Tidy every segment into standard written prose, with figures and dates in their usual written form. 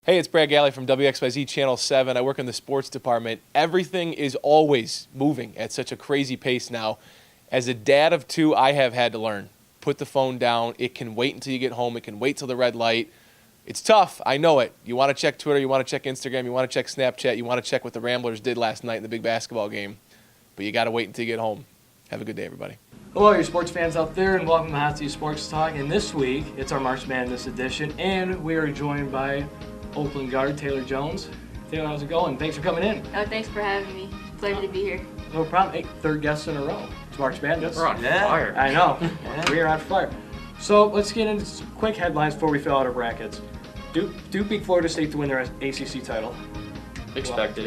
Hey, it's Brad Galley from WXYZ Channel 7. I work in the sports department. Everything is always moving at such a crazy pace now. As a dad of two, I have had to learn. Put the phone down. It can wait until you get home. It can wait till the red light. It's tough. I know it. You want to check Twitter. You want to check Instagram. You want to check Snapchat. You want to check what the Ramblers did last night in the big basketball game. But you got to wait until you get home. Have a good day, everybody. Hello, your sports fans out there, and welcome to Hot Seat Sports Talk. And this week, it's our March Madness edition, and we are joined by Oakland guard Taylor Jones. Taylor, how's it going? Thanks for coming in. Oh, thanks for having me. Pleasure to be here. No problem. Hey, third guest in a row. It's March Madness. We're on fire. I know. We are on fire. So let's get into some quick headlines before we fill out our brackets. Duke beat Florida State to win their ACC title. Expected,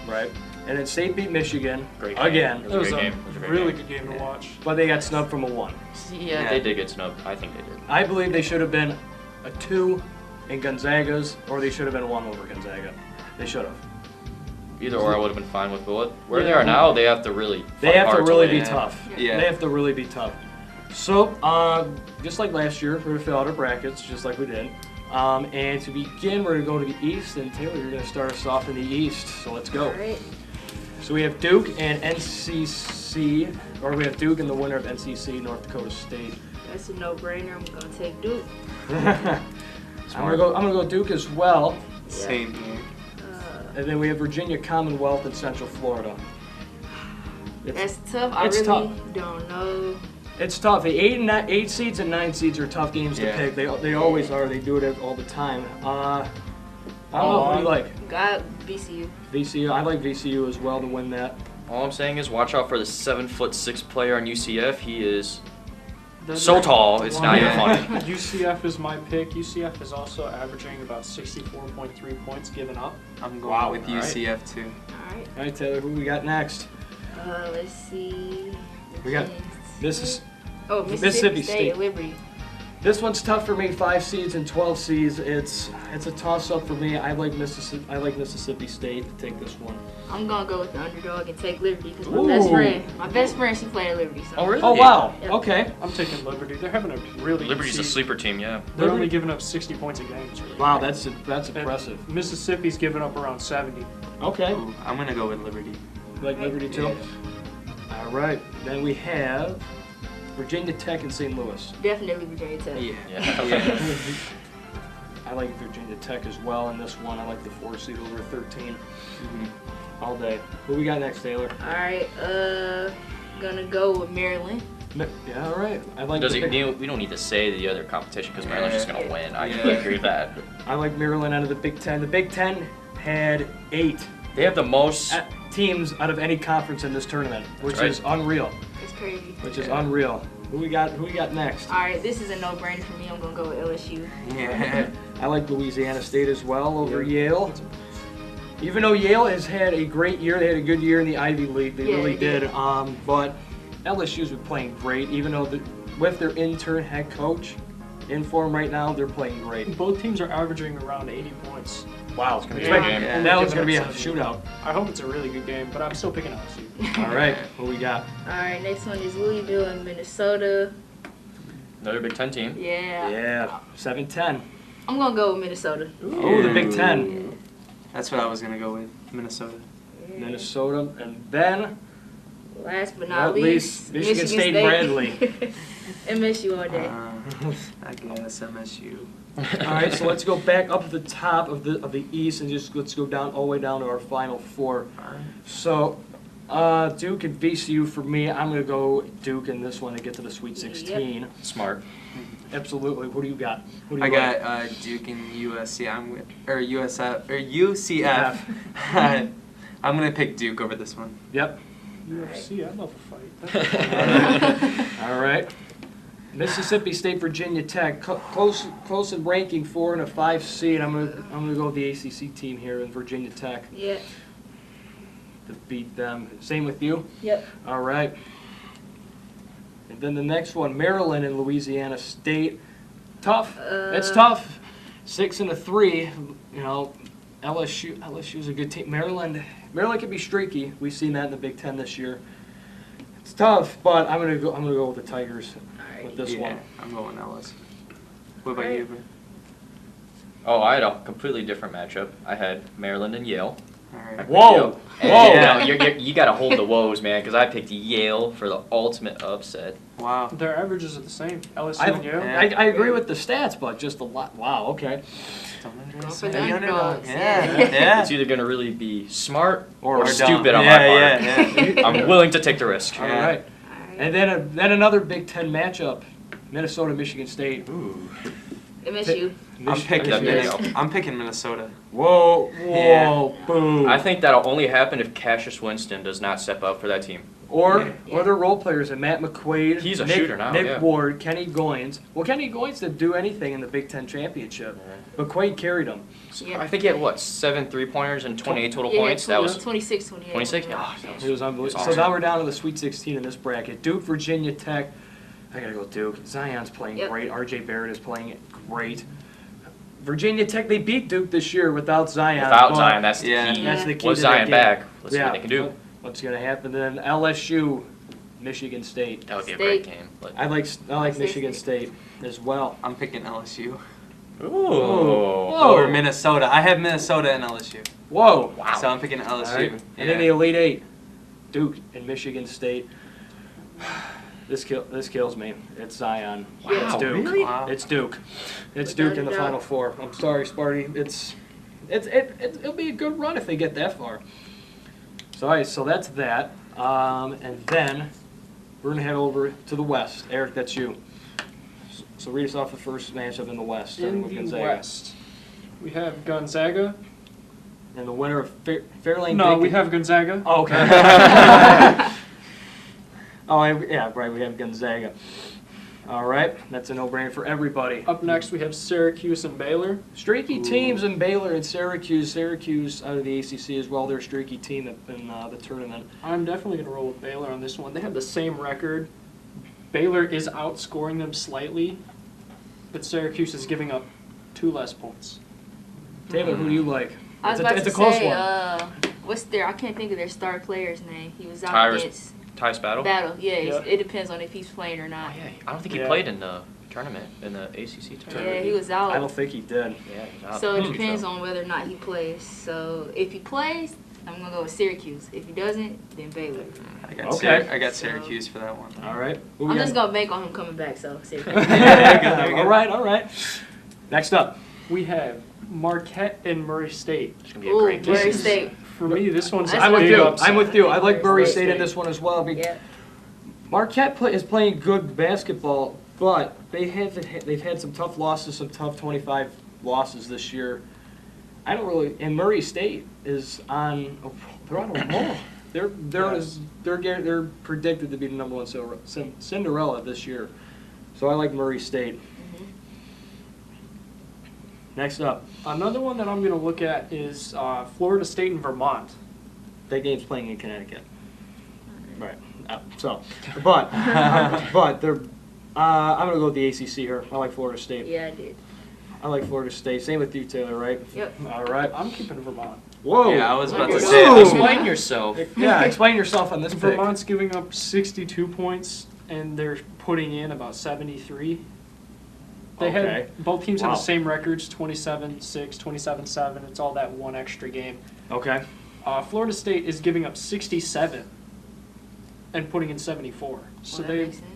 right. And then State beat Michigan again. It was a great game. Really good game to watch. But they got snubbed from a 1. Yeah, they did get snubbed. I think they did. I believe they should have been a 2 in Gonzaga's, or they should have been a 1 over Gonzaga. They should have. Either or, I would have been fine with. But where they are now, they have to really. They have to really be win. tough. Yeah. They have to really be tough. So, just like last year, we're going to fill out our brackets, just like we did. And to begin, we're going to go to the East. And Taylor, you're going to start us off in the East. So let's go. All right. So we have Duke and NCC, or we have Duke and the winner of NCC, North Dakota State. That's a no-brainer. I'm going to take Duke. I'm gonna go Duke as well. Yeah. Same here. And then we have Virginia Commonwealth and Central Florida. That's tough. I it's really tough. don't know. It's tough. The 8 seeds and 9 seeds are tough games to pick. They always are. They do it all the time. I don't know. What do you like? Got VCU. VCU. I like VCU as well to win that. All I'm saying is watch out for the 7'6" player on UCF. He is so tall, it's not even funny. UCF is my pick. UCF is also averaging about 64.3 points given up. I'm going with UCF too. All right. All right, Taylor. Who we got next? Let's see. We got Mississippi Mississippi State. State. Liberty. This one's tough for me. 5 seeds and 12 seeds. It's a toss-up for me. I like Mississippi State to take this one. I'm gonna go with the underdog and take Liberty because my best friend, she played at Liberty. So. Oh, really? Oh wow. Yeah. Okay. I'm taking Liberty. They're having a really good Liberty's a season. sleeper team, yeah. They're only giving up 60 points a game. It's really Wow, good. that's And impressive. Mississippi's giving up around 70. Okay. Ooh, I'm gonna go with Liberty. Like Liberty too. All right. Then we have Virginia Tech and St. Louis. Definitely Virginia Tech. Yeah. I like Virginia Tech as well in this one. I like the 4 seed over 13 all day. Who we got next, Taylor? All right. Gonna go with Maryland. Yeah, all right. I like. We don't need to say the other competition because Maryland's just going to win. I completely agree with that. I like Maryland out of the Big Ten. The Big Ten had 8 They have the most. teams out of any conference in this tournament, which right. is unreal. It's crazy. Which is unreal. Who we got next? All right. This is a no-brainer for me. I'm gonna go with LSU. Yeah. I like Louisiana State as well over Yale. Even though Yale has had a great year, they had a good year in the Ivy League. They really did. But LSU's been playing great. Even though with their intern head coach in form right now, they're playing great. Both teams are averaging around 80 points. Wow, It's gonna be a good game. and that one's gonna be a shootout. I hope it's a really good game, but I'm still picking LSU. All right, who we got? All right. Next one is Louisville and Minnesota. Another Big Ten team. Yeah. Yeah, 7-10. I'm gonna go with Minnesota. Oh, the Big Ten. That's what I was gonna go with. Minnesota. Minnesota, and then Last but not least, Michigan State and Bradley. MSU all day. I guess MSU. All right, so let's go back up to the top of the East and just let's go down all the way down to our final 4. So, Duke and VCU for me. I'm gonna go Duke in this one to get to the Sweet 16. Yep. Smart. Absolutely. What do you got? What do I you like? got Duke and USC. UCF. I'm gonna pick Duke over this one. Yep. UFC, I love a fight. All right. Mississippi State, Virginia Tech, close in ranking, 4 and a 5 seed. I'm gonna go with the ACC team here in Virginia Tech Yeah. to beat them. Same with you. Yep. All right. And then the next one, Maryland and Louisiana State. Tough. It's tough. 6 and a 3. You know, LSU's a good team. Maryland can be streaky. We've seen that in the Big Ten this year. It's tough, but I'm gonna go with the Tigers with this one. I'm going LSU. What about you, Oh, I had a completely different matchup. I had Maryland and Yale. All I right. picked Whoa. Yale. And, Whoa. you know, you got to hold the woes, man, because I picked Yale for the ultimate upset. Wow. Their averages are the same. LSU I, and Yale. I agree with the stats, but just a lot. Wow, okay. Go for the underdogs. Yeah. It's either going to really be smart Or or dumb. stupid on my part. I'm willing to take the risk. All Yeah. right. And then another Big Ten matchup, Minnesota, Michigan State. Ooh. MSU. I'm picking That Minnesota. video. I'm picking Minnesota. Whoa, Yeah. boom. I think that'll only happen if Cassius Winston does not step up for that team. Or Yeah. other role players, and Matt McQuaid. He's a Nick, shooter now, Nick yeah. Ward, Kenny Goins. Well, Kenny Goins didn't do anything in the Big Ten championship. McQuaid carried him. Yeah. I think he had, what, 7 3-pointers and 28 total Yeah, points? That was 26, 28. 26? Yeah. Oh, that was, He was unbelievable. Awesome. So now we're down to the Sweet 16 in this bracket. Duke, Virginia Tech. I gotta go Duke. Zion's playing Yep. great. RJ Barrett is playing great. Virginia Tech, they beat Duke this year without Zion. without but Zion, that's the Yeah. key. That's the key Was to that Zion game. back? Let's see Yeah. what they can do. What's gonna happen then? LSU, Michigan State. That would be a State. great game. But, I like State. Michigan State as well. I'm picking LSU. ooh. Or Minnesota. I have Minnesota and LSU. Whoa. Wow. So I'm picking LSU. All right. And then the Elite Eight, Duke and Michigan State. This kills me. It's Zion. Wow, It's Duke. really? Wow. It's Duke. It's Without Duke in a the doubt. Final Four. I'm sorry, Sparty. It'll be a good run if they get that far. So all right, so that's that. And then we're gonna head over to the West. Eric, that's you. So read us off the first matchup in the West. starting In with the Gonzaga. West, we have Gonzaga. And the winner of Fairlane. No, Bacon. we have Gonzaga. Oh, okay. yeah, right. We have Gonzaga. All right, that's a no-brainer for everybody. Up next, we have Syracuse and Baylor. Streaky teams in Baylor and Syracuse. Syracuse out of the ACC as well. They're a streaky team in the tournament. I'm definitely going to roll with Baylor on this one. They have the same record. Baylor is outscoring them slightly, but Syracuse is giving up 2 less points. Taylor, who do you like? I was It's about it's to a close say, one. what's I can't think of their star player's name. He was out Tyrus against Tyus Battle? Battle. Yeah, Yeah. it depends on if he's playing or Oh, not. yeah. I don't think he Yeah. played in the tournament, in the ACC Yeah, tournament. he was I out. don't think he did. Yeah, he's out. So it Hmm. depends on whether or not he plays. So if he plays, I'm gonna go with Syracuse. If he doesn't, then Baylor. I got, Okay. I got Syracuse for that one. All right. Who we I'm got? just gonna bank on him coming back. So Syracuse. All right, all right. Next up. We have Marquette and Murray State. It's going to be a Ooh, great game. Murray State. For me, this one's That's I'm a with big you. upset. I'm with you. I like Murray Murray State in State. this one as well. Yeah. Marquette is playing good basketball, but they've had some tough losses, some tough 25 losses this year. I don't really. And Murray State is on. They're on a roll. They're predicted to be the number one Cinderella this year. So I like Murray State. Next up, Another one that I'm going to look at is Florida State and Vermont. that game's playing in Connecticut. Right. But they're. I'm gonna go with the ACC here. I like Florida State. Yeah, I did. I like Florida State. Same with you, Taylor, right? Yep. All right. I'm keeping Vermont. Whoa. Yeah, I was about to Whoa. say. Explain yourself. Yeah, explain yourself on this pick. Vermont's giving up 62 points, and they're putting in about 73. They Okay. had both teams have Wow. the same records: 27-6, 27-7. It's all that one extra game. Okay. Florida State is giving up 67 and putting in 74. So Well, that they makes sense.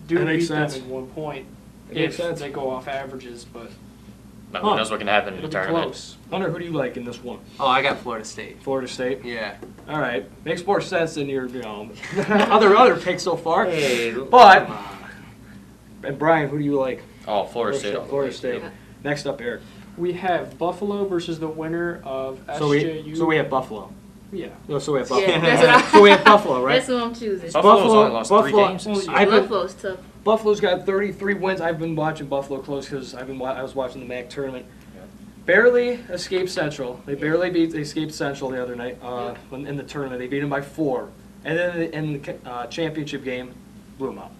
do That makes beat them sense. in 1 point That makes if sense. they go off averages, but But who knows what can happen in it'll the be tournament. close. Hunter, who do you like in this one? Oh, I got Florida State. Florida State. Yeah. All right. Makes more sense than your other picks so far. Hey, But- come on. And Brian, who do you like? Oh, Florida State. all the Florida way. State. Next up, Eric. We have Buffalo versus the winner of So SJU. we have Buffalo. Yeah. No, so we have Buffalo. Yeah, that's what I. So we have Buffalo, right? That's what I'm choosing. Buffalo's only lost 3 games Buffalo- this year. I've been- Buffalo's tough. Buffalo's got 33 wins. I've been watching Buffalo close because I was watching the MAC tournament. Barely escaped Central. They barely escaped Central the other night in the tournament. They beat them by 4. And then in the championship game, blew them out.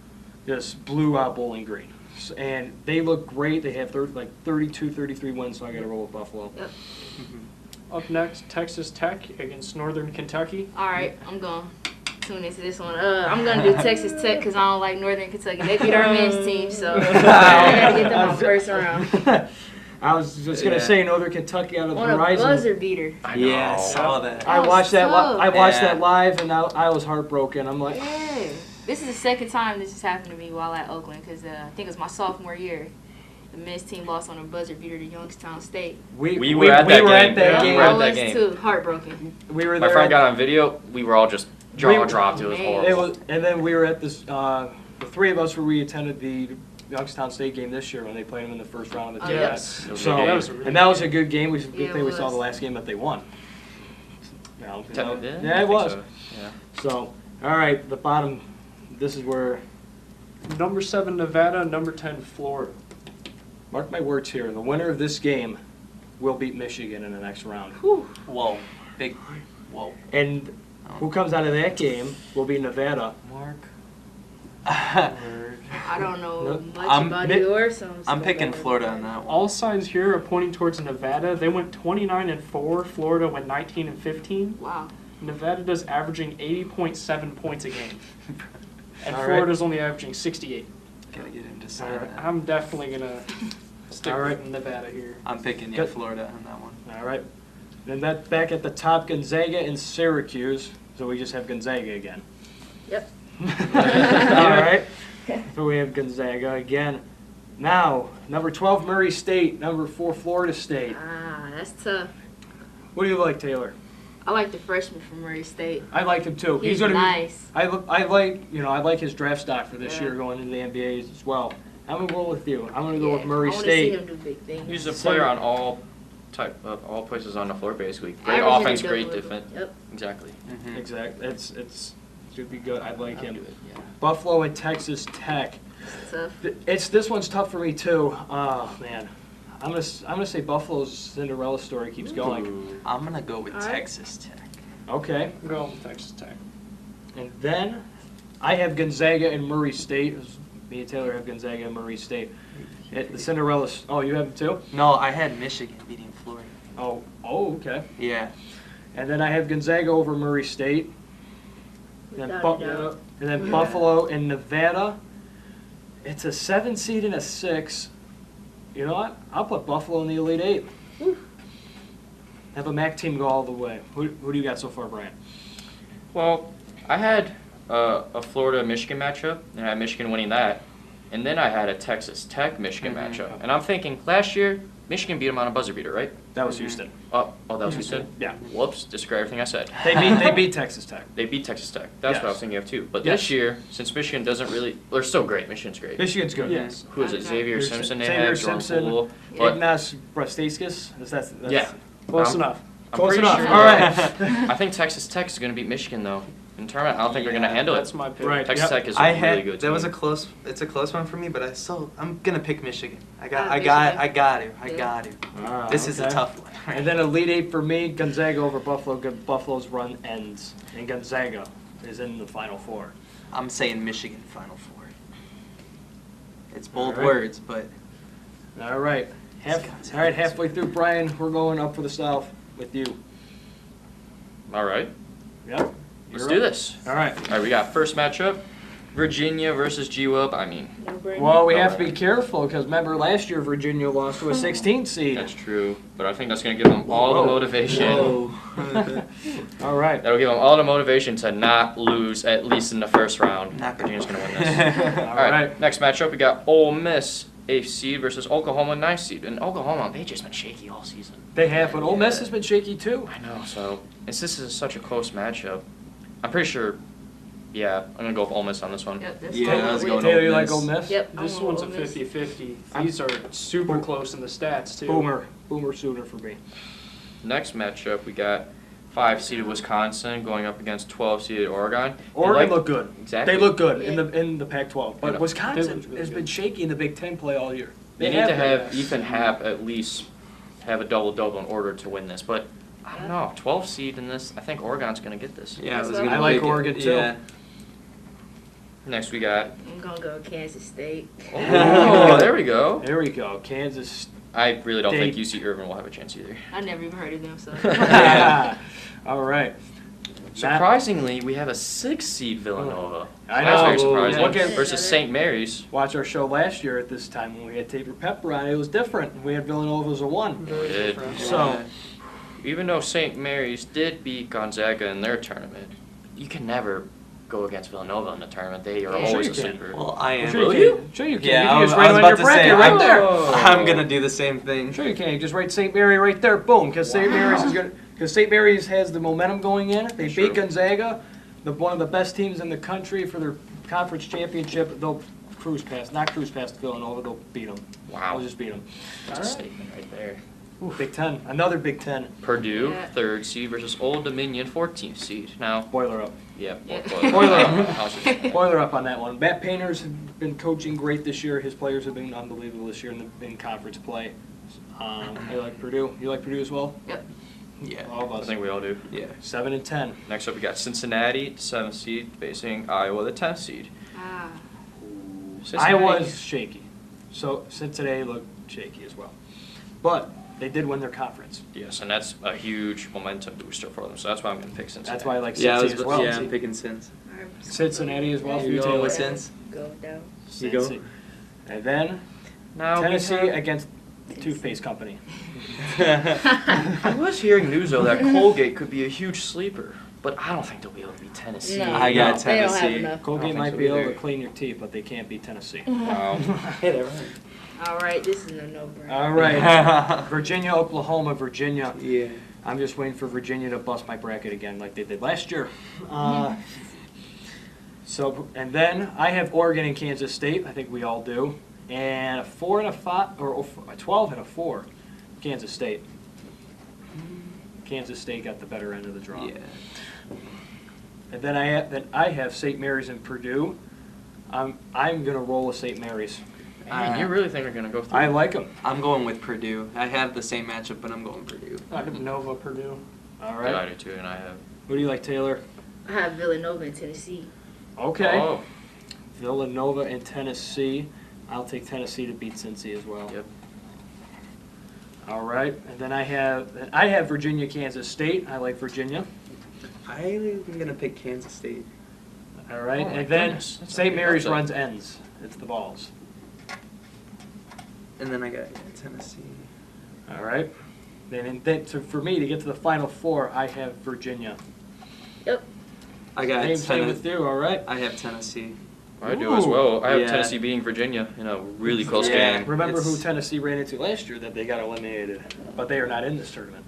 Just blew out Bowling Green. And they look great. They have 32, 33 wins, so I got to roll with Buffalo. Yep. Up next, Texas Tech against Northern Kentucky. All right, I'm going to tune into this one. I'm going to do Texas Tech because I don't like Northern Kentucky. They beat our men's team, so I got to get them out first round. I was just gonna say Northern Kentucky out of On a Verizon. buzzer beater. I know. Yeah, I saw that. I watched that. tough. I watched Yeah. that live, and I was heartbroken. I'm like, Yeah. This is the second time this has happened to me while at Oakland because I think it was my sophomore year. The men's team lost on a buzzer beater to Youngstown State. We were at that game. that We game. were I at that was game. too heartbroken. We were My there. friend got on video. We were all just jaw We- dropped. It was Man. horrible. It was, and then we were at this. The three of us we attended the Youngstown State game this year when they played them in the first round of the Oh, tournament. Yes. It was a So good game. That was a really and that was a good game. We Yeah, good thing it we saw was. the last game that they won. I Yeah, think it was. so. Yeah. So, all right, the bottom. This is where. Number 7, Nevada. Number 10, Florida. Mark my words here. The winner of this game will beat Michigan in the next round. Whoa. Big. Whoa. And who comes out of that game will be Nevada. Mark. I don't know No, much I'm about mi- it or so I'm picking Florida on that one. All signs here are pointing towards Nevada. They went 29-4. Florida went 19-15. Wow. Nevada does averaging 80.7 points a game. And All right. Florida's only averaging 68. Gotta get him to sign All right. that. I'm definitely going to stick All right. with Nevada here. I'm picking Good. Florida on that one. All right. Then that back at the top, Gonzaga and Syracuse. So we just have Gonzaga again. Yep. All right. So we have Gonzaga again. Now, number 12, Murray State. Number 4, Florida State. Ah, that's tough. What do you like, Taylor? I like the freshman from Murray State. I like him too. He's gonna nice. be. I like his draft stock for this Yeah. year going into the NBA as well. I'm gonna roll with you. I'm gonna go with Yeah, Murray I want to see State. him do big things. He's a player on all all places on the floor basically. Great Averaging offense, a great double. defense. Yep. Exactly. Mm-hmm. Exactly. It's should be good. I like I'll him. do it, yeah. Buffalo and Texas Tech. It's tough. This one's tough for me too. Oh man, I'm gonna say Buffalo's Cinderella story keeps going. I'm gonna go with All right. Texas Tech. Okay, I'm going with Texas Tech. and then I have Gonzaga and Murray State. Me and Taylor have Gonzaga and Murray State. The Cinderella. Oh, you have them too? No, I had Michigan beating Florida. Oh, okay. Yeah. And then I have Gonzaga over Murray State. And then, Without a doubt. and then Buffalo and Nevada. It's a 7 seed and a 6. You know what? I'll put Buffalo in the Elite 8. Have a MAC team go all the way. Who do you got so far, Brian? Well, I had a Florida-Michigan matchup, and I had Michigan winning that. And then I had a Texas Tech-Michigan matchup. And I'm thinking, last year, Michigan beat them on a buzzer beater, right? That was Houston. Oh, that was Houston? Yeah. Whoops, disregard everything I said. They beat Texas Tech. They beat Texas Tech. That's what I was Yes. thinking of, too. But Yes. this year, since Michigan doesn't really... They're still great. Michigan's great. Michigan's good. Yes. Who is it? Okay. Xavier There's Simpson they Xavier have, Jordan Simpson, Poole. But Ignas Brastaskis. That's Yeah. Close I'm- enough. I'm Close pretty enough. sure- All right. I think Texas Tech is going to beat Michigan, though. In the tournament, I don't think they're going to handle That's it. my pick. Right. Texas Yep. Tech is I a had really good that was a team. close. It's a close one for me, but I'm gonna pick Michigan. I got Yeah. to. This is a Okay. tough one. And then Elite 8 for me, Gonzaga over Buffalo. Buffalo's run ends. And Gonzaga is in the Final Four. I'm saying Michigan Final Four. It's bold All right. words, but All right. All right, halfway through, Brian, we're going up for the South with you. All right. Yep. Let's You're do up. this. All right. All right, we got first matchup, Virginia versus GWUB. I mean, No brainer. Well, we have to Alright. be careful because remember last year Virginia lost to a 16 seed. that's true, but I think that's going to give them all the Whoa. motivation. All right. That'll give them all the motivation to not lose, at least in the first round. Not Virginia's going to win this. All All right. right, next matchup, we got Ole Miss, 8th seed, versus Oklahoma, 9th seed. And Oklahoma, they've just been shaky all season. They have, but Ole Miss has been shaky too. I know, so this is such a close matchup. I'm pretty sure, yeah, I'm going to go with Ole Miss on this one. Yep, that's Yeah, I was going Taylor, you Ole like Miss. Ole Miss? Yep. I'm This going one's a Ole Miss. 50-50. These are super close in the stats, too. Boomer Sooner for me. Next matchup, we got 5-seeded Wisconsin going up against 12-seeded Oregon. Oregon look good. Exactly. They look good in the Pac-12, Yeah. but Wisconsin They look really has good. been shaky in the Big Ten play all year. They need to have been. Ethan Happ at least have a double-double in order to win this. But I don't know, 12 seed in this, I think Oregon's going to get this. Yeah, I was I gonna like pick it. Oregon, too. Yeah. Next we got, I'm gonna go Kansas State. oh, there we go. There we go. Kansas. I really don't think They- UC Irvin will have a chance either. I never even heard of them, so. All right. Surprisingly, we have a 6-seed Villanova. I That's know. very surprising. Look at- Versus St. Mary's. Watch our show last year at this time when we had Tabor Pepper on. It was different. We had Villanova as a 1. We did. So, Even though St. Mary's did beat Gonzaga in their tournament, you can never go against Villanova in the tournament. They are Yeah, always sure a you can. sleeper. Well, I am. sure you can. Sure you can. Yeah, You can I just was write it on about your to bracket say, right there. I'm gonna do the same thing. Sure you can. You just write St. Mary right there. Boom. Because St. Mary's is gonna. Because St. Mary's has the momentum going in. They Sure. beat Gonzaga, one of the best teams in the country for their conference championship. They'll not cruise past Villanova. They'll beat them. Wow. They'll just beat them. That's a statement right there. Big Ten. Another Big Ten. Purdue, Yeah. 3rd seed versus Old Dominion, 14th seed. Now, Boiler up. yeah, Yeah. Boiler up. How's it- Boiler up on that one. Matt Painter's been coaching great this year. His players have been unbelievable this year in conference play. I like Purdue. You like Purdue as well? Yeah. All of I us. think we all do. Yeah. 7 and 10. Next up, we got Cincinnati, 7th seed, facing Iowa, the 10th seed. Ah. Cincinnati- Iowa's shaky. So Cincinnati looked shaky as well. But they did win their conference. Yes, and that's a huge momentum booster for them. So that's why I'm going to pick Cincinnati. That's why I like Yeah, Cincinnati as well. I'm picking Sins. Cincinnati as well for You you, going Taylor. with Sins? Go down. You go? Cincy. And then Now, we Tennessee have- against Toothpaste Company. I was hearing news though that Colgate could be a huge sleeper, but I don't think they'll be able to beat Tennessee. No. I got No. They don't have Tennessee. enough. Colgate think might so be able either. to clean your teeth, but they can't beat Tennessee. Wow. Hey, they're right. All right, this is a no-brainer. All right. Virginia, Oklahoma, Virginia. Yeah. I'm just waiting for Virginia to bust my bracket again like they did last year. And then I have Oregon and Kansas State. I think we all do. And a 4 and a 5, or a 12 and a 4, Kansas State. Kansas State got the better end of the draw. Yeah. And then I have St. Mary's and Purdue. I'm gonna roll with St. Mary's. Man, you really think they're going to go through? I like them. I'm going with Purdue. I have the same matchup, but I'm going Purdue. I have Nova, Purdue. All Yeah, I right. do too, and I have. Who do you like, Taylor? I have Villanova and Tennessee. Okay. Oh, Villanova and Tennessee. I'll take Tennessee to beat Cincy as well. Yep. All right, and then I have Virginia, Kansas State. I like Virginia. I'm gonna pick Kansas State. All right, Oh my and then goodness, that's St. a big Mary's upset. runs ends. It's the balls. And then I got Tennessee. All right. So for me to get to the Final Four, I have Virginia. I got Same with you. All right. I have Tennessee. I do as well. I have Yeah. Tennessee beating Virginia in a really close Yeah. game. Remember who It's- Tennessee ran into last year that they got eliminated, but they are not in this tournament.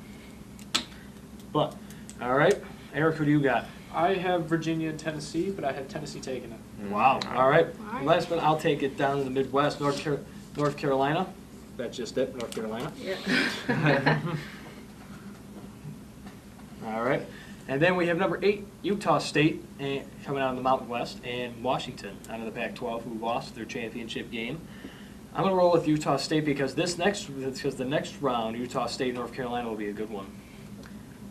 But all right, Eric, who do you got? I have Virginia and Tennessee, but I have Tennessee taking it. Wow. All right. All right. Last one, I'll take it down to the Midwest, North Carolina. That's just it, North Carolina. Yeah. All right. And then we have number 8, Utah State, coming out of the Mountain West, and Washington out of the Pac-12, who lost their championship game. I'm going to roll with Utah State because the next round, Utah State, North Carolina, will be a good one.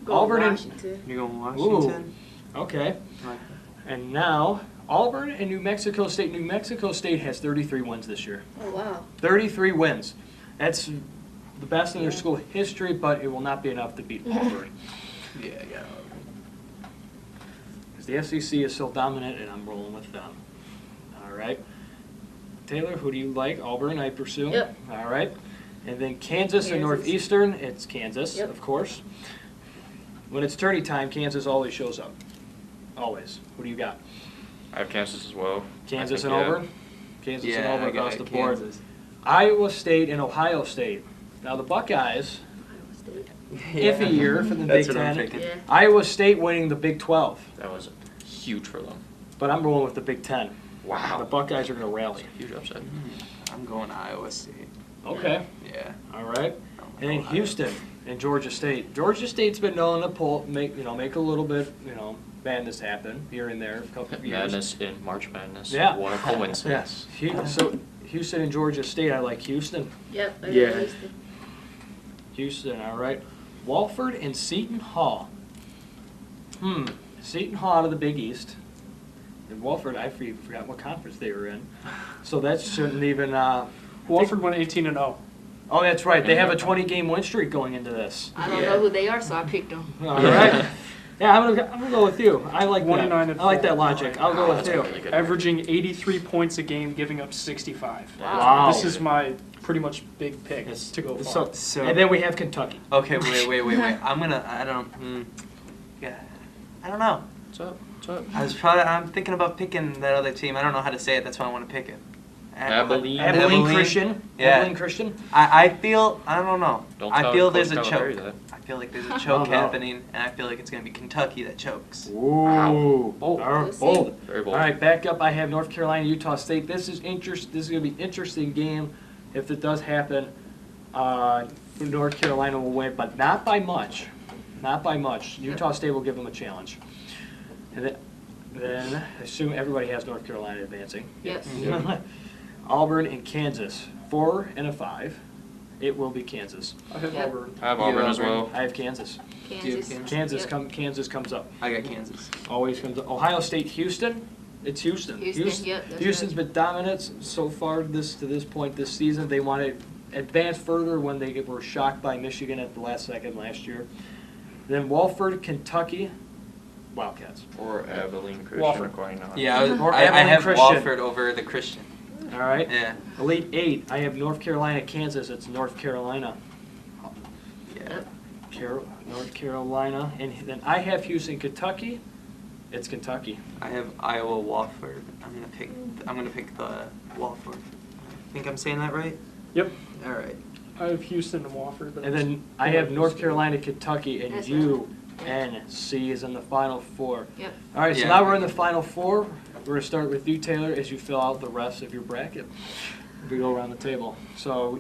Go Auburn and- Washington. You going Washington? Okay. And now, Auburn and New Mexico State. New Mexico State has 33 wins this year. Oh, wow. 33 wins. That's the best in their school history, but it will not be enough to beat Auburn. Yeah, yeah. Because the SEC is still dominant, and I'm rolling with them. All right. Taylor, who do you like? Auburn, I presume? Yep. All right. And then Kansas and Kansas. Northeastern. It's Kansas, Yep. of course. When it's tourney time, Kansas always shows up. Always. Who do you got? I have Kansas as well. Kansas I and think, yeah. Auburn? Kansas and Yeah, Auburn I got across the board. Kansas. Iowa State and Ohio State. Now the Buckeyes, Iowa State. iffy year for the That's Big what I'm Ten. picking. Yeah. Iowa State winning the Big 12, That was huge for them. but I'm rolling with the Big 10. The Wow. Buckeyes are going to rally. Huge upset. I'm going Iowa State. Okay, Yeah. all right. I'm And then going Houston and Georgia State. Georgia State's been known to make a little bit, madness happen here and there a couple of years. Madness in March Madness. Yeah. One of coincidence. Yes. So Houston and Georgia State, I like Houston. Yep. I Yeah. got Houston. Houston, all right. Walford and Seton Hall. Seton Hall out of the Big East. And Walford, I forgot what conference they were in. So that shouldn't even. Walford went 18-0. Oh, that's right. They have a 20-game win streak going into this. I don't Yeah. know who they are, so I picked them. All right. Yeah, I'm gonna go with you. I like 29 that. and I like 4. that logic. I'll go with That's you. a really good Averaging 83 points a game, giving up 65. Wow. This is my pretty much big pick to go far. So, and then we have Kentucky. Okay, wait. Yeah, I don't know. What's up? What's up? I'm thinking about picking that other team. I don't know how to say it. That's why I want to pick it. Abilene. Abilene Christian. Yeah. Abilene Christian. I feel, I don't know. Don't I tell feel Coach there's a Calipari choke. that. I feel like there's a Oh, choke no. happening, and I feel like it's going to be Kentucky that chokes. Ooh, bold. We'll see. Bold. Very bold. All right, back up. I have North Carolina, Utah State. This is going to be an interesting game. If it does happen, North Carolina will win, but not by much. Not by much. Utah State will give them a challenge. And then I assume everybody has North Carolina advancing. Yes. Auburn and Kansas, 4 and a 5. It will be Kansas. I have Yep. Auburn. I have Auburn as well. I have Kansas. Kansas. Kansas. Kansas comes up. I got Kansas. Always comes up. Ohio State, Houston. It's Houston. Houston, yep, that's Houston's right. been dominant so far to this point this season. They want to advance further when they were shocked by Michigan at the last second last year. Then Walford, Kentucky, Wildcats. Or Abilene Christian, Wofford. according to Yeah, Or I Abilene have Christian. Wofford over the Christian. All right. Yeah. Elite 8. I have North Carolina, Kansas. It's North Carolina. Yeah. North Carolina, and then I have Houston, Kentucky. It's Kentucky. I have Iowa Wofford. I'm gonna pick the Wofford. I think I'm saying that right? Yep. All right. I have Houston and Wofford. And then I have North Carolina, Kentucky, and That's UNC is in the Final Four. Yep. All right, so Yeah. now we're in the Final Four. We're gonna start with you, Taylor, as you fill out the rest of your bracket. We go around the table. So,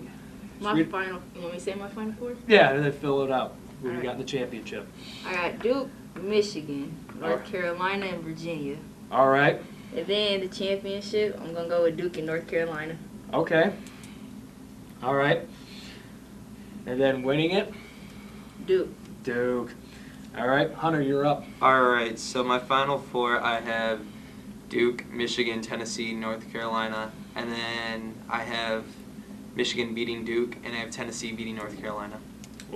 My final. You want me to say my final four? yeah, and then fill it out. Who All you right. got in the championship? I got Duke, Michigan, North Alright. Carolina, and Virginia. All right. And then the championship, I'm gonna go with Duke and North Carolina. Okay. All right. And then winning it, Duke. Duke. All right, Hunter, you're up. All right. So my Final Four, I have Duke, Michigan, Tennessee, North Carolina, and then I have Michigan beating Duke, and I have Tennessee beating North Carolina.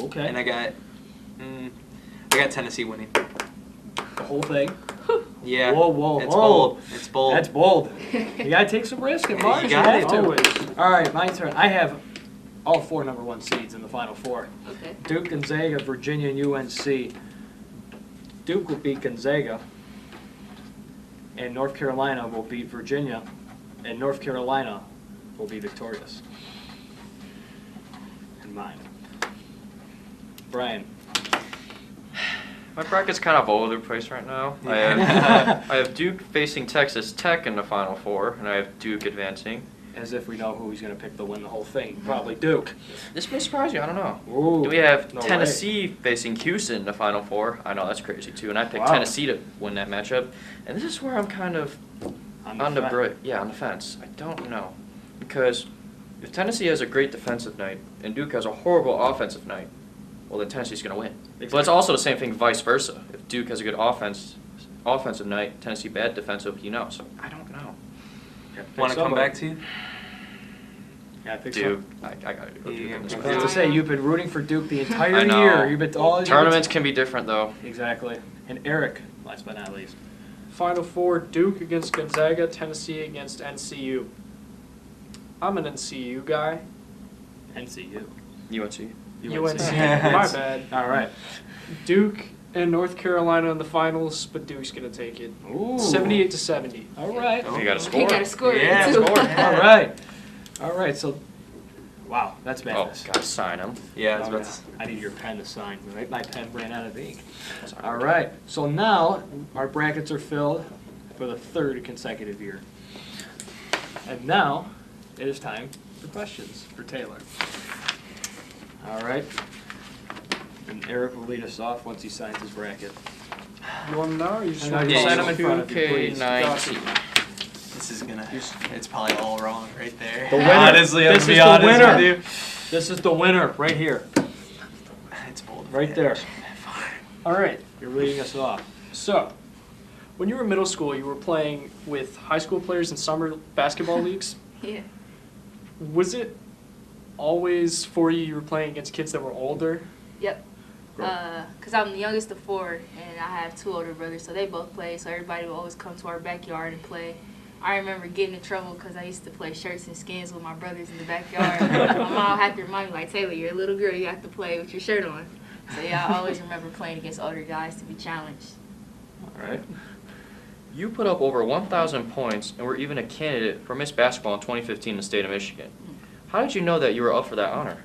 Okay. And I got Tennessee winning. The whole thing. Yeah. Whoa. It's bold. It's bold. That's bold. You gotta take some risk in March. You got have it. to. Always. All right, my turn. I have all 4 number 1 seeds in the Final Four. Okay. Duke, Gonzaga, Virginia, and UNC. Duke will beat Gonzaga, and North Carolina will beat Virginia, and North Carolina will be victorious. And mine. Brian. My bracket's kind of all over the place right now. I have Duke facing Texas Tech in the Final Four, and I have Duke advancing. As if we know who he's going to pick to win the whole thing. Probably Duke. This may surprise you, I don't know. Ooh, Do we have no Tennessee facing Houston in the Final Four? I know, that's crazy too. And I picked Wow. Tennessee to win that matchup. And this is where I'm kind of on the fence. I don't know. Because if Tennessee has a great defensive night and Duke has a horrible offensive night, well, then Tennessee's going to win. Exactly. But it's also the same thing vice versa. If Duke has a good offensive night, Tennessee bad defensive, So I don't know. Want to come back to you? Yeah, I think Duke. so. I got to go Duke Yeah, in this I I one. have to say, you've been rooting for Duke the entire I know. year. You've been all Tournaments can be different, though. Exactly. And Eric, last but not least. Final Four, Duke against Gonzaga, Tennessee against NCU. I'm an NCU guy. NCU. UNC. UNC. My bad. All right. Duke and North Carolina in the finals, but Duke's going to take it. Ooh. 78-70. All right. You got to score. You gotta score Yeah, it too. score. All right. All right. So, wow, that's Oh, madness. got to sign him. Yeah, I was Oh, about yeah. to say. I need your pen to sign. My pen ran out of ink. All right. So now our brackets are filled for the 3rd consecutive year. And now it is time for questions for Taylor. All right. And Eric will lead us off once he signs his bracket. You want them now or you just I know, want you to sign them in front of you, please. 2K19. This is gonna. It's probably all wrong right there. The winner. Honestly, I'll This be is the honest winner. with you. This is the winner right here. It's bold. Right there. All right. You're leading us off. So, when you were in middle school, you were playing with high school players in summer basketball leagues. Yeah. Was it always for you were playing against kids that were older? Yep. Because I'm the youngest of 4, and I have 2 older brothers, so they both play. So everybody would always come to our backyard and play. I remember getting in trouble because I used to play shirts and skins with my brothers in the backyard. My mom had to remind me, like, Taylor, you're a little girl, you have to play with your shirt on. So yeah, I always remember playing against older guys to be challenged. All right. You put up over 1,000 points and were even a candidate for Miss Basketball in 2015 in the state of Michigan. How did you know that you were up for that honor?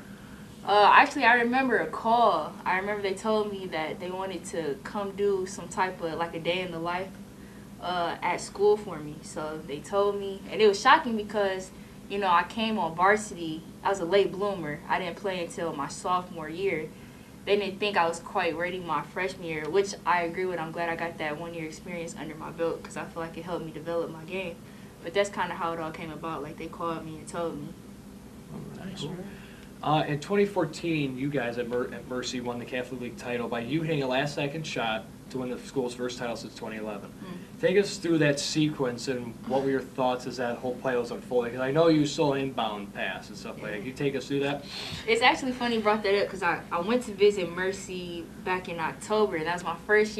Actually, I remember a call. I remember they told me that they wanted to come do some type of, like, a day in the life at school for me. So they told me, and it was shocking because, you know, I came on varsity. I was a late bloomer. I didn't play until my sophomore year. They didn't think I was quite ready my freshman year, which I agree with. I'm glad I got that 1-year experience under my belt because I feel like it helped me develop my game. But that's kind of how it all came about. Like, they called me and told me. Nice. In 2014, you guys at Mercy won the Catholic League title by you hitting a last-second shot to win the school's first title since 2011. Take us through that sequence and what were your thoughts as that whole play was unfolding? Because I know you saw an inbound pass and stuff like that. Can you take us through that? It's actually funny you brought that up because I went to visit Mercy back in October. And that was my first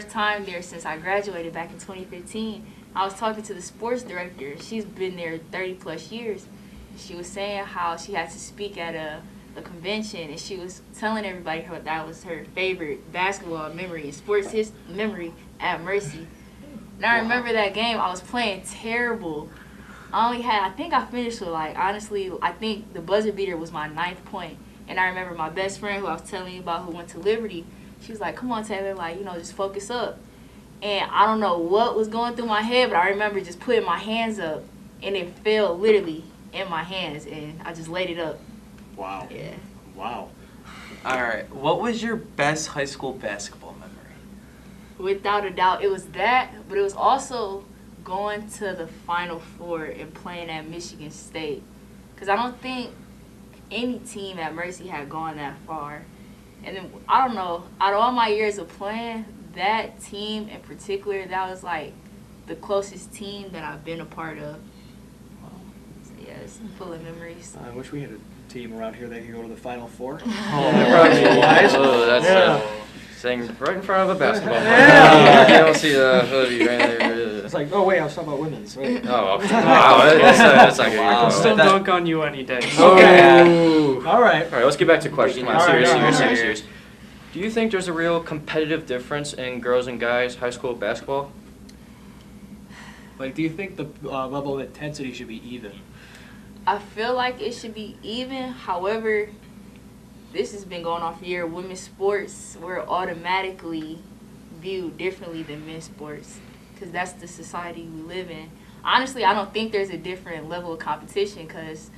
time there since I graduated back in 2015. I was talking to the sports director. She's been there 30-plus years. She was saying how she had to speak at a convention, and she was telling everybody that was her favorite basketball memory and sports memory at Mercy. And I remember that game, I was playing terrible. I think I finished with, like, honestly, I think the buzzer beater was my 9th point. And I remember my best friend who I was telling you about who went to Liberty, she was like, come on, Taylor, like, you know, just focus up. And I don't know what was going through my head, but I remember just putting my hands up, and it fell literally in my hands, and I just laid it up. Wow. Yeah. Wow. All right. What was your best high school basketball memory? Without a doubt, it was that, but it was also going to the Final Four and playing at Michigan State. Because I don't think any team at Mercy had gone that far. And then, I don't know, out of all my years of playing, that team in particular, that was like the closest team that I've been a part of. So yeah, it's full of memories. I wish we had a team around here that could go to the Final Four. That's saying right in front of a basketball player. You don't see the hoodie right there. It's like, oh wait, I was talking about women's. Right? Oh, wow. That's not good. Wow. Still Dunk on you any day. Okay. All right. All right, let's get back to questions. Come on, All right, serious. Do you think there's a real competitive difference in girls and guys high school basketball? Like, do you think the level of intensity should be even? I feel like it should be even. However, this has been going on for years. Women's sports, we're automatically viewed differently than men's sports because that's the society we live in. Honestly, I don't think there's a different level of competition because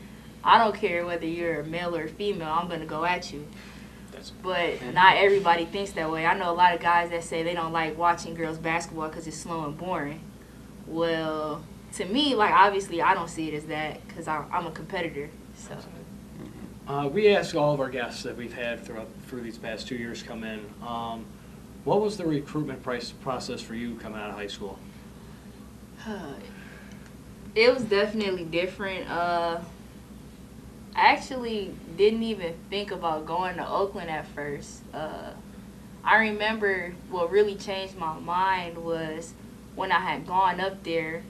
I don't care whether you're a male or a female. I'm going to go at you. But not everybody thinks that way. I know a lot of guys that say they don't like watching girls basketball because it's slow and boring. Well, to me, like, obviously, I don't see it as that because I'm a competitor. So. We ask all of our guests that we've had through these past 2 years come in, what was the recruitment process for you coming out of high school? It was definitely different. I actually didn't even think about going to Oakland at first. I remember what really changed my mind was when I had gone up there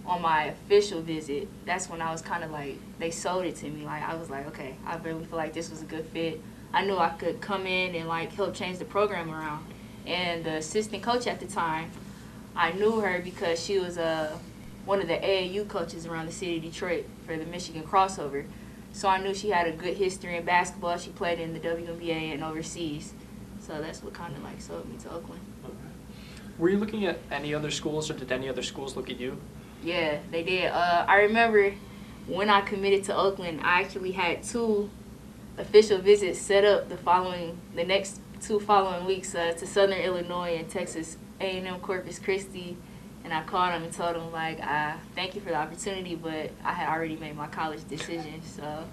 on my official visit. That's when I was kind of like, they sold it to me. Like, I was like, okay, I really feel like this was a good fit. I knew I could come in and, like, help change the program around. And the assistant coach at the time, I knew her because she was one of the AAU coaches around the city of Detroit for the Michigan crossover. So I knew she had a good history in basketball. She played in the WNBA and overseas. So that's what kind of, like, sold me to Oakland. Okay. Were you looking at any other schools, or did any other schools look at you? Yeah, they did. I remember when I committed to Oakland, I actually had 2 official visits set up the next 2 following weeks to Southern Illinois and Texas A&M Corpus Christi. And I called them and told them, like, thank you for the opportunity, but I had already made my college decision, so.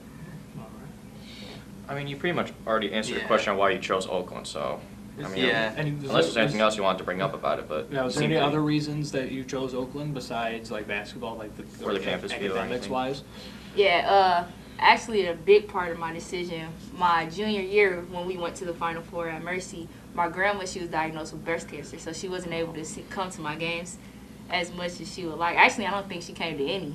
I mean, you pretty much already answered the question on why you chose Oakland, so. I mean, Yeah. unless there's anything else you wanted to bring up about it, but. Yeah, was there any other reasons that you chose Oakland besides, like, basketball, like Or the campus view or academics anything? wise? Yeah, Actually, a big part of my decision, my junior year when we went to the Final Four at Mercy, my grandma, she was diagnosed with breast cancer, so she wasn't able to come to my games as much as she would like. Actually, I don't think she came to any.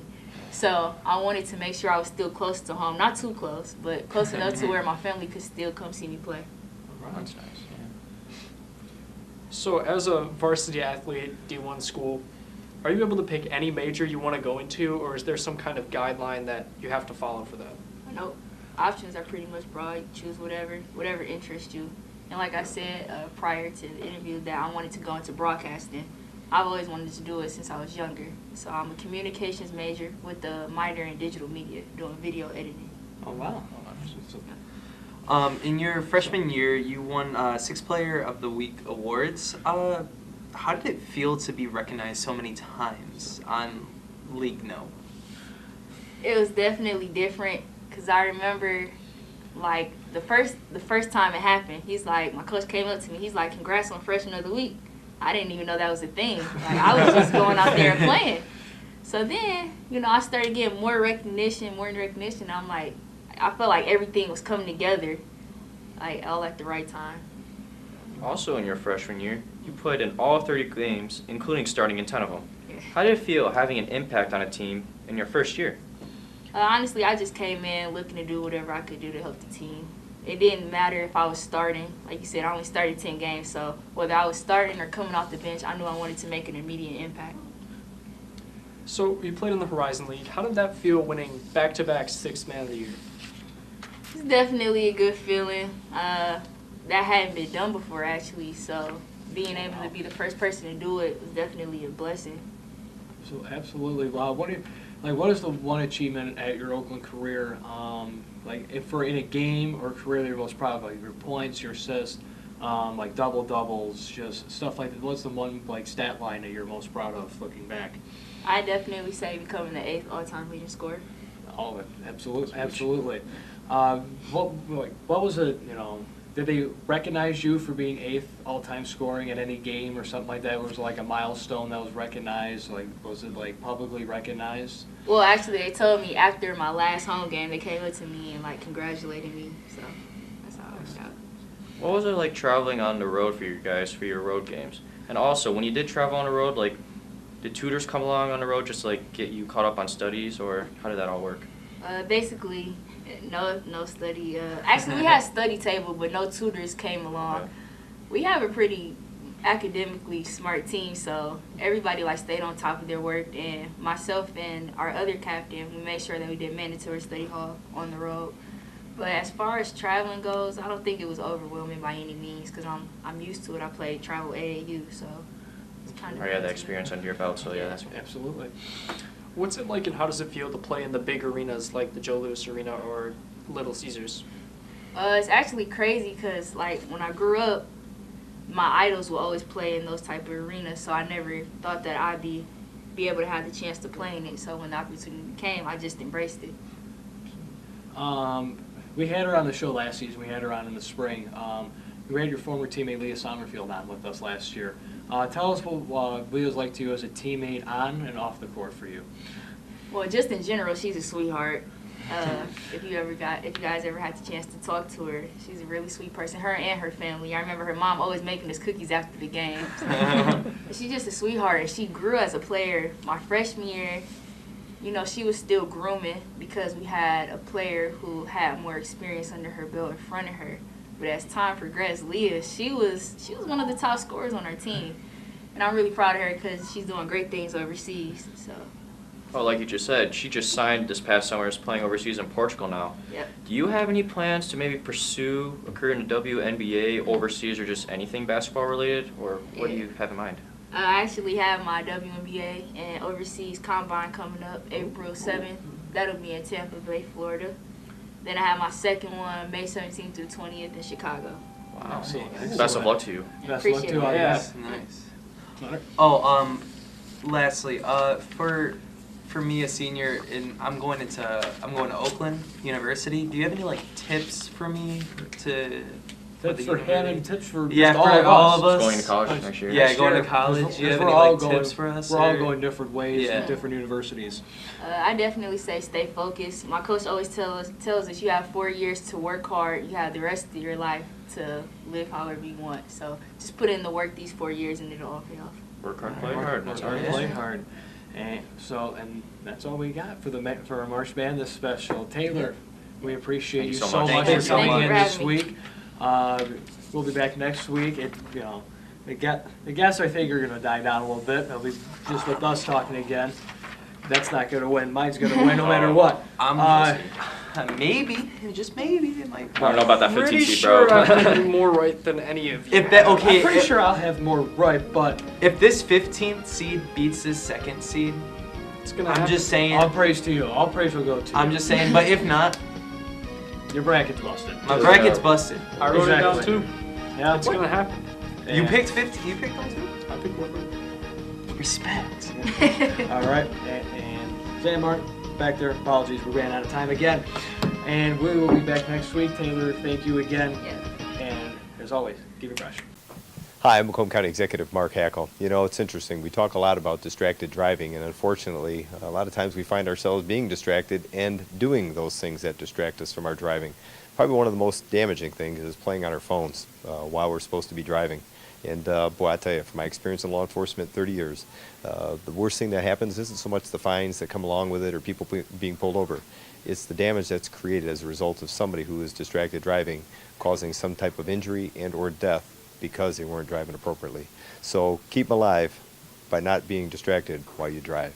So I wanted to make sure I was still close to home. Not too close, but close enough to where my family could still come see me play. That's nice. Yeah. So as a varsity athlete, D1 school, are you able to pick any major you want to go into, or is there some kind of guideline that you have to follow for that? Nope. Options are pretty much broad. You choose whatever interests you. And like I said prior to the interview, that I wanted to go into broadcasting. I've always wanted to do it since I was younger. So I'm a communications major with a minor in digital media, doing video editing. Oh, wow. In your freshman year, you won 6 Player of the Week awards. How did it feel to be recognized so many times on League No? It was definitely different because I remember, like, the first time it happened, he's like, my coach came up to me, he's like, congrats on Freshman of the Week. I didn't even know that was a thing. Like, I was just going out there and playing. So then, I started getting more recognition. I'm like, I felt like everything was coming together, like, all at the right time. Also in your freshman year, you played in all 30 games, including starting in 10 of them. Yeah. How did it feel having an impact on a team in your first year? Honestly, I just came in looking to do whatever I could do to help the team. It didn't matter if I was starting. Like you said, I only started 10 games, so whether I was starting or coming off the bench, I knew I wanted to make an immediate impact. So you played in the Horizon League. How did that feel winning back-to-back Sixth Man of the Year? It's definitely a good feeling. That hadn't been done before, actually, so being able to be the first person to do it was definitely a blessing. So absolutely. What is the one achievement at your Oakland career, like if for in a game or career that you're most proud of, like your points, your assists, like doubles, just stuff like that? What's the one like stat line that you're most proud of looking back? I definitely say becoming the 8th all-time leading scorer. Oh, absolutely. What was it? Did they recognize you for being 8th all-time scoring at any game or something like that? Was it like a milestone that was recognized? Like, was it like publicly recognized? Well, actually, they told me after my last home game, they came up to me and like congratulated me. So that's how it worked out. What was it like traveling on the road for you guys for your road games? And also, when you did travel on the road, like, did tutors come along on the road just to, like, get you caught up on studies, or how did that all work? Basically, no study. Actually, we had a study table, but no tutors came along. Okay. We have a pretty academically smart team, so everybody like stayed on top of their work. And myself and our other captain, we made sure that we did mandatory study hall on the road. But as far as traveling goes, I don't think it was overwhelming by any means because I'm used to it. I played travel AAU, so it's kind of. Or you had that experience under your belt, so yeah, that's Absolutely. What's it like and how does it feel to play in the big arenas like the Joe Louis Arena or Little Caesars? It's actually crazy because like when I grew up, my idols will always play in those type of arenas, so I never thought that I'd be able to have the chance to play in it. So when the opportunity came, I just embraced it. We had her on the show last season. We had her on in the spring. We had your former teammate Leah Sommerfield on with us last year. Tell us what Leah's like to you as a teammate on and off the court for you. Well, just in general, she's a sweetheart. If you guys ever had the chance to talk to her, she's a really sweet person. Her and her family. I remember her mom always making us cookies after the game. But she's just a sweetheart, and she grew as a player. My freshman year, she was still grooming because we had a player who had more experience under her belt in front of her. But as time progressed, Leah, she was one of the top scorers on our team, and I'm really proud of her because she's doing great things overseas. So. well, like you just said, she just signed this past summer, is playing overseas in Portugal now. Yep. Do you have any plans to maybe pursue a career in the WNBA, overseas, or just anything basketball related, or what do you have in mind? I actually have my WNBA and overseas combine coming up April 7th. That'll be in Tampa Bay, Florida. Then I have my second one May 17th through 20th in Chicago. Wow. Excellent. Best of luck to you. Best of luck to you. Appreciate Nice. Oh, lastly, for me, a senior, I'm going to Oakland University. Do you have any like tips for me to Tips for him and tips for Yeah, just for all of us. all of us. Going to college next year. Yeah, Next going year, to college. 'cause Do you have we're any all like going- tips for us? We're all or- going different ways Yeah. with different universities. I definitely say stay focused. My coach always tells us you have 4 years to work hard. You have the rest of your life to live however you want. So just put in the work these 4 years and it'll all pay off. Work hard, play hard. That's Work hard. hard, play hard. And that's all we got for our March Madness special. Taylor, we appreciate Thank you you so so much much. for Thank you coming for in having this me. week. We'll be back next week. The guests I think are gonna die down a little bit. They'll be just with us talking again. That's not gonna win. Mine's gonna win no matter what. Maybe, just maybe, it might. I don't know about that 15 Pretty feet, sure bro. I've had more right than any of you. If that I'm okay, pretty if, sure I'll have more right, but if this 15th seed beats this second seed, It's gonna I'm happen. just saying. all praise to you. All praise will go to you. I'm just saying. But if not, Your bracket's busted. my bracket's busted. I wrote it down Exactly. too. Yeah. It's gonna happen. You And- picked 50. You picked them too. I think we're Respect. All right, and Sam Martin back there. Apologies, we ran out of time again. And we will be back next week. Taylor, thank you again. Yeah. And as always, keep it fresh. Hi, I'm Macomb County Executive Mark Hackle. You know, it's interesting. We talk a lot about distracted driving, and unfortunately, a lot of times we find ourselves being distracted and doing those things that distract us from our driving. Probably one of the most damaging things is playing on our phones while we're supposed to be driving. And boy, I tell you, from my experience in law enforcement, 30 years, the worst thing that happens isn't so much the fines that come along with it or people being pulled over. It's the damage that's created as a result of somebody who is distracted driving, causing some type of injury and or death because they weren't driving appropriately. So keep them alive by not being distracted while you drive.